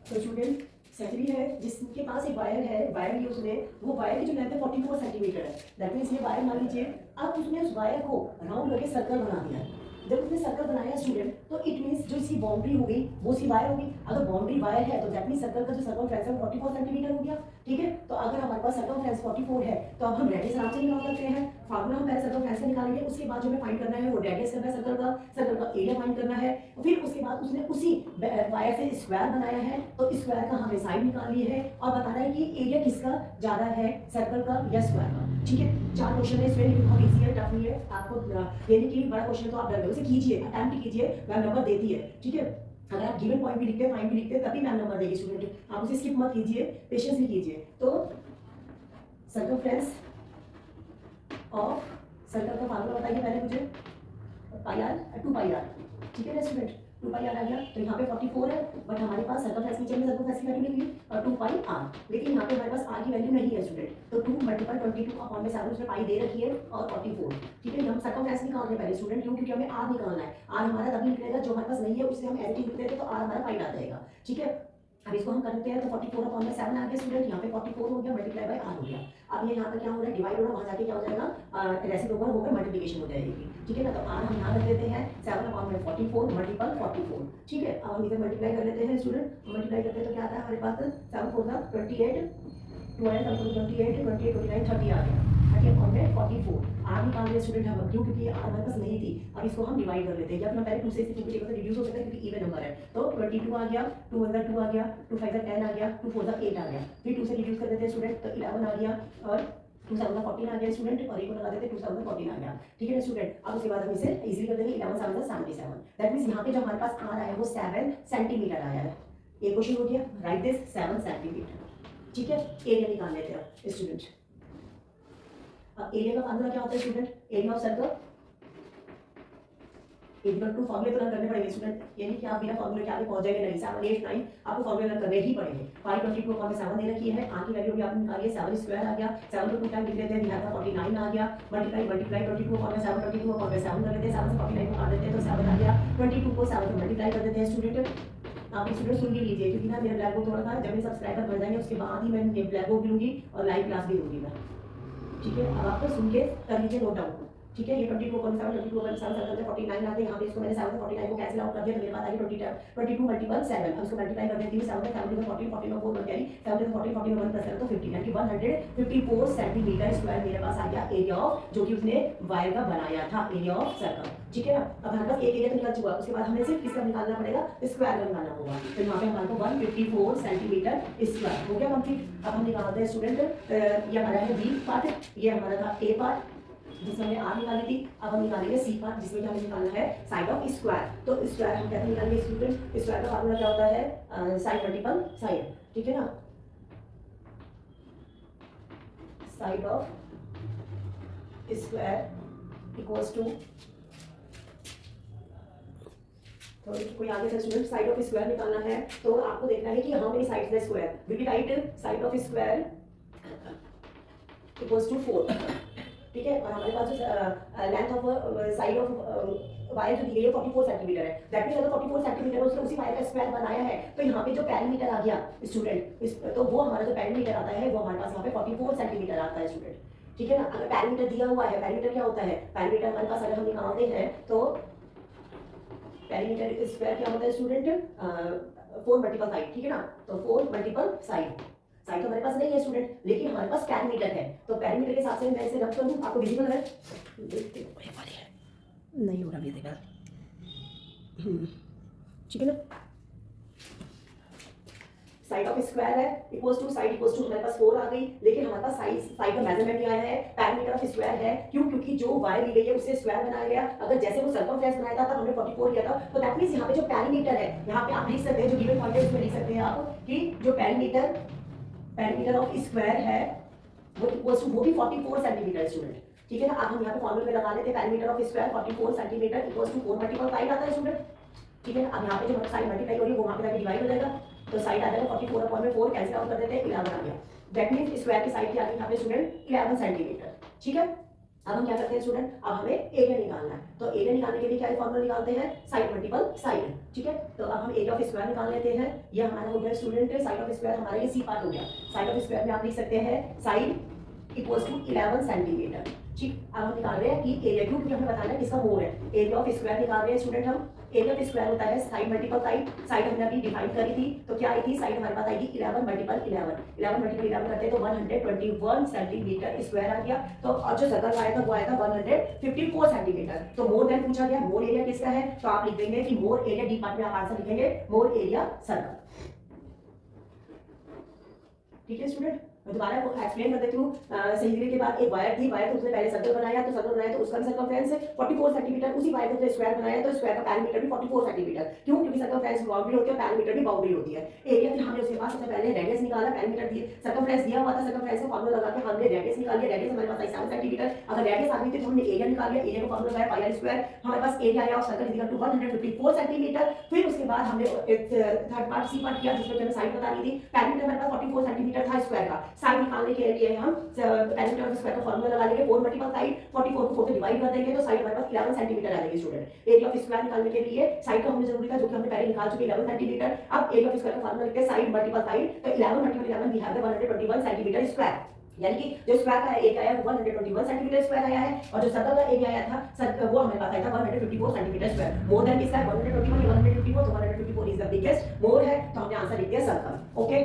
तो स्टूडेंट सैचुरी है जिसके पास एक वायर है, वायर ली उसने, वो वायर की जो लेंथ है 44 सेंटीमीटर है। दैट मीन्स ये वायर मान लीजिए, अब उसने उस वायर को राउंड करके सर्कल बना दिया। जब उसने सर्कल बनाया स्टूडेंट, तो इट मीन्स जो इसकी बाउंड्री होगी वो सी वायर होगी। अगर बाउंड्री वायर है तो दैट मीन्स सर्कल का जो सर्कमफ्रेंस है 44 सेंटीमीटर हो गया। ठीक है, तो अगर हमारे पास सर्कमफ्रेंस 44 है तो अब हम रेडियस आराम से निकाल सकते हैं। फार्मूला हम पहले सर्कमफ्रेंस का निकालेंगे, उसके बाद जो हमें फाइंड करना है वो रेडियस करना है, सर्कल का एरिया फाइंड करना है। फिर उसके बाद उसने उसी वायर से स्क्वायर बनाया है, तो स्क्वायर का हमें साइड निकालनी है और बताना है कि एरिया किसका ज्यादा है, सर्कल का या स्क्वायर का। ठीक है, 4 क्वेश्चन है इसमें, बहुत इजी है, टफ नहीं है आपको। ये नहीं कि बड़ा क्वेश्चन तो आप डर गए, उसे कीजिए, अटेम्प्ट कीजिए, मैम नंबर देती है। ठीक है, अगर आप गिवन पॉइंट भी लिखते हैं, फाइंड भी लिखते हैं, तभी मैम नंबर देगी स्टूडेंट। आप उसे स्किप मत कीजिए, पेशेंस भी कीजिए। तो सर्कमफ्रेंस ऑफ सर्कल का फार्मूला बताइए पहले मुझे, पाई आर 2 पाई आर। ठीक है ना स्टूडेंट, 2 पाई आर आ गया। तो यहाँ पे 44 है, बट हमारे पास सर्कमफ्रेंस नीचे में सर्कमफ्रेंस की वैल्यू निकली और 2 पाई आर, लेकिन यहाँ पे हमारे पास आर की वैल्यू नहीं है स्टूडेंट। तो 2 मल्टीपल 22 अपॉन में 7 उसमें पाई दे रखी है और 44। ठीक है, हम सर्कमफ्रेंस निकाल रहे हैं पहले स्टूडेंट, क्यों? क्योंकि हमें आर निकालना है। आर हमारा तभी निकलेगा जो हमारे पास नहीं है उससे हम एज इट इज लिख देते, तो आर हमारा पाई आ जाएगा। ठीक है, अब इसको हम करते हैं, तो 44 अपॉन में 7 आ गया स्टूडेंट, यहाँ पे 44 हो गया मल्टीप्लाई बाय आर हो गया। अब ये यहाँ पर क्या हो रहा है, डिवाइड हो रहा है, वहाँ जाके क्या हो जाएगा, रेसिप्रोकल होकर मल्टीप्लिकेशन हो जाएगी। ठीक है ना, तो आर हम यहाँ रख देते हैं 7 अपॉन में 44 मल्टीपल 44। ठीक है, अब हम इधर मल्टीप्लाई कर लेते हैं स्टूडेंट, मल्टीप्लाई करते हैं तो क्या आता है हमारे पास 7 4 28, 12 28 28 29 30 आ गया। 30 अपॉन में 44 आर निकाल रहे स्टूडेंट हम, क्यों? क्योंकि आर हमारे पास नहीं थी। अब इसको हम डिवाइड कर लेते हैं, या अपना पहले 2 से क्योंकि टेबल से रिड्यूस हो सकता है क्योंकि इवन नंबर है। तो 22 आ गया, 2 1 2 आ गया, 2 5 10 आ गया, 2 4 8 आ गया। फिर 2 से रिड्यूस कर देते हैं स्टूडेंट, तो 11 आ गया और 2 7 14 आ गया स्टूडेंट, और एक को लगा देते हैं 2 7 14 आ गया। ठीक है ना स्टूडेंट, अब उसके बाद हम इसे इजीली कर देंगे, 11 7 77। दैट मींस यहाँ पे जो हमारे पास आर आया है वो 7 सेंटीमीटर आया है। एक क्वेश्चन हो गया, राइट दिस 7 सेंटीमीटर। ठीक है, एरिया निकाल लेते हैं स्टूडेंट। अब एरिया का फार्मूला क्या होता है student, area of circle equal to, फॉर्मूले तो लर्न करने पड़ेंगे स्टूडेंट, ये नहीं कि आप बिना फॉर्मूले के आगे पहुंच जाएंगे, नहीं। 7 8 9 आपको फॉर्मूले लर्न करने ही पड़ेंगे। 522 अपॉन में 7 दे रखी है, आर की वैल्यू भी आपने निकाली है, 7 स्क्वायर आ गया, 7 को 2 टाइम लिख लेते हैं, यहाँ का 49 आ गया, मल्टीप्लाई 22 अपॉन में 7 22 अपॉन में 7 कर लेते हैं, 7 से 49 को काट देते हैं तो 7 आ गया, 22 को 7 से मल्टीप्लाई कर देते हैं स्टूडेंट। आप स्टूडेंट सुन के लीजिए, क्योंकि ना मेरा ब्लैक बोर्ड थोड़ा था, जब मेरे सब्सक्राइबर बढ़ जाएंगे उसके बाद ही मैं ब्लैक बोर्ड भी लूंगी और लाइव क्लास भी लूंगी मैं। ठीक है, अब आप सुन के कर लीजिए नोट डाउन। ठीक है, ये 22 को 7 22 को 7 7 49 आते हैं, यहाँ पे इसको मैंने 7 से 49 को कैंसिल आउट कर दिया, तो मेरे पास आ गया 22 मल्टीपल 7। अब इसको मल्टीप्लाई कर देती हूँ, 7 से 7 को 40 40 में 4 कैरी, 7 से 40 40 में 1 प्लस 7 तो 50, यानी कि 154 सेंटीमीटर स्क्वायर मेरे पास आ गया एरिया ऑफ, जो कि उसने वायर का बनाया था, एरिया ऑफ सर्कल। ठीक है ना, अब हमारे पास एक एरिया तो निकल चुका, उसके बाद हमें सिर्फ किसका निकालना पड़ेगा, स्क्वायर का निकालना होगा। तो यहाँ पे हमारे को 154 सेंटीमीटर स्क्वायर हो गया कंप्लीट। अब हम निकालते हैं स्टूडेंट, ये हमारा है बी पार्ट, ये हमारा था ए पार्ट जिसमें हमने आर निकाली थी। अब हम निकालेंगे सी पार्ट, जिसमें हमें निकालना है साइड ऑफ स्क्वायर। तो स्क्वायर हम कैसे निकालेंगे स्टूडेंट, स्क्वायर का फार्मूला क्या होता है, साइड मल्टीपल साइड। ठीक है ना, side of square equals to, तो कोई आगे से स्टूडेंट साइड ऑफ स्क्वायर निकालना है, तो आपको देखना है कि हाँ मेरी साइड है square, will be right side of square equals to 4। ठीक है, और हमारे पास जो length of side of wire जो दी गई है 44 सेंटीमीटर है। दैट मींस अगर 44 सेंटीमीटर है उसने उसी वायर का स्क्वायर बनाया है, तो यहाँ पे जो पेरीमीटर आ गया स्टूडेंट, तो वो हमारा जो पेरीमीटर आता है वो हमारे पास यहाँ पे 44 सेंटीमीटर आता है स्टूडेंट। ठीक है ना, अगर पेरीमीटर दिया हुआ है, पेरीमीटर क्या होता है, पेरीमीटर हमारे पास अगर हम निकालते हैं तो पेरीमीटर स्क्वायर क्या होता है स्टूडेंट, 4 मल्टीपल साइड। ठीक है ना, तो 4 मल्टीपल साइड, साइड तो हमारे पास नहीं है स्टूडेंट, लेकिन हमारे पास पेरीमीटर है, तो पेरीमीटर के हिसाब से मैं इसे रख कर दूं, आपको विजिबल है, देखते हो ये वाली है, नहीं हो रहा विजिबल। ठीक है ना, साइड ऑफ स्क्वायर है equals to side equals to, हमारे पास 4 आ गई, लेकिन हमारे पास साइड का मेजरमेंट नहीं आया है, पेरीमीटर ऑफ स्क्वायर है। क्यों? क्योंकि जो वायर ली गई है उससे स्क्वायर बनाया गया। अगर जैसे वो सर्कमफ्रेंस बनाया था तब हमने 44 लिया था, तो दैट मींस यहाँ पे जो पेरीमीटर है, यहाँ पे आप लिख सकते हैं, जो गिवन पॉइंट है उसमें लिख सकते हैं आप कि जो पेरीमीटर ऑफ स्क्वायर है वो इक्वल्स टू, वो भी 44 सेंटीमीटर स्टूडेंट। ठीक है ना, अब हम यहाँ पे फॉर्मूले में लगा लेते हैं, perimeter of square 44 centimetre equals to 4 multiple side आता है स्टूडेंट। ठीक है ना, अब यहाँ पे जो साइड मल्टीप्लाई हो रही है वो वहाँ पे जाके डिवाइड हो जाएगा, तो साइड आ जाएगा 44 अपॉन में 4 कैंसिल आउट कर देते हैं, 11 आ गया। दैट मींस स्क्वायर की साइड की आ गई यहाँ पे स्टूडेंट 11 सेंटीमीटर। ठीक है, अब हम क्या करते हैं स्टूडेंट, अब हमें एरिया निकालना है। तो एरिया निकालने के लिए क्या फॉर्मूला निकालते हैं, साइड मल्टीपल साइड। ठीक है, तो अब हम एरिया ऑफ स्क्वायर निकाल लेते हैं। ये हमारा हो गया स्टूडेंट साइड ऑफ स्क्वायर, हमारा ये सी पार्ट हो गया। साइड ऑफ स्क्वायर में आप लिख सकते हैं साइड इक्वल्स टू 11 सेंटीमीटर। ठीक, अब हम निकाल रहे हैं कि एरिया, क्योंकि हमें बताना है किसका मोर है। एरिया ऑफ स्क्वायर निकाल रहे हैं स्टूडेंट हम। एरिया ऑफ स्क्वायर होता है साइड मल्टीपल साइड। साइड हमने अभी डिफाइन करी थी, तो क्या आई थी साइड हमारे पास आएगी 11 मल्टीपल 11। 11 मल्टीपल 11 करते हैं तो 121 सेंटीमीटर स्क्वायर आ गया। तो और जो सर्कल आया था वो आया था 154 सेंटीमीटर। तो मोर देन पूछा गया, मोर एरिया किसका है, तो आप लिख देंगे कि मोर एरिया, डी पार्ट में आप आंसर लिखेंगे मोर एरिया सर्कल। ठीक है स्टूडेंट, मैं दोबारा एक्सप्लेन कर देती हूँ। सही दिए के बाद एक वायर थी, वायर को उसने पहले सर्कल बनाया, तो सर्कल बनाया तो उसका भी सर्कमफ्रेंस 44 सेंटीमीटर। उसी वायर को उसने स्क्वायर बनाया तो स्क्वायर का पैरामीटर भी 44 सेंटीमीटर। क्यों, क्योंकि सर्कमफ्रेंस बाउंड्री होती है और पैरामीटर भी बाउंड्री होती है। एरिया फिर हमने उसके पास सबसे पहले रेडियस निकाला, पैरामीटर दिए, सर्कमफ्रेंस दिया हुआ था, सर्कमफ्रेंस का फार्मूला लगा के हमने रेडियस निकाल लिया। रेडियस हमारे पास आई 7 सेंटीमीटर। अगर रेडियस आ गई थी तो हमने एरिया निकाल लिया, एरिया का फार्मूला लगाया पाई आर स्क्वायर। हमारे पास एरिया आया of circle is equal to 154 centimetre. फिर उसके बाद हमने एक थर्ड पार्ट सी पार्ट किया, जिसमें हमें साइड बता दी थी। पैरामीटर हमारे पास 44 सेंटीमीटर था स्क्वायर का। साइड निकालने के लिए हम पैरामीटर ऑफ स्क्वायर का फार्मूला लगा लेंगे, 4 मल्टीपल साइड, 44 को 4 से डिवाइड कर देंगे तो साइड हमारे पास 11 सेंटीमीटर आ जाएगी स्टूडेंट। एरिया ऑफ स्क्वायर निकालने के लिए साइड का हमें जरूरी था, जो कि हमने पहले निकाल चुके 11 सेंटीमीटर। अब एरिया ऑफ स्क्वायर का फार्मूला लिखते हैं साइड मल्टीपल साइड, तो 11 multiple 11 we have the 121 centimetre square. यानी कि जो स्क्वायर का एरिया आया वो 121 सेंटीमीटर स्क्वायर आया है, और जो सर्कल का एरिया आया था वो हमें पता है था 154 सेंटीमीटर स्क्वायर। मोर देन किसका है, 121 154, तो 154 इज द बिगेस्ट, मोर है, तो हमने आंसर लिख दिया सर्कल। ओके।